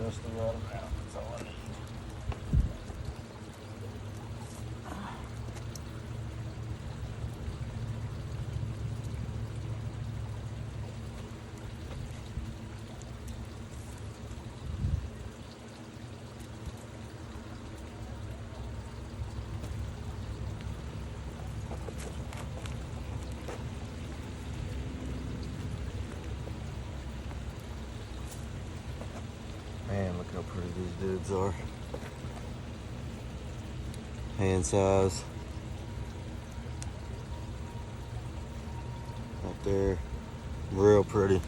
just to rut them out. That's all I need. Man, look how pretty these dudes are. Hand size. Right there. Real pretty.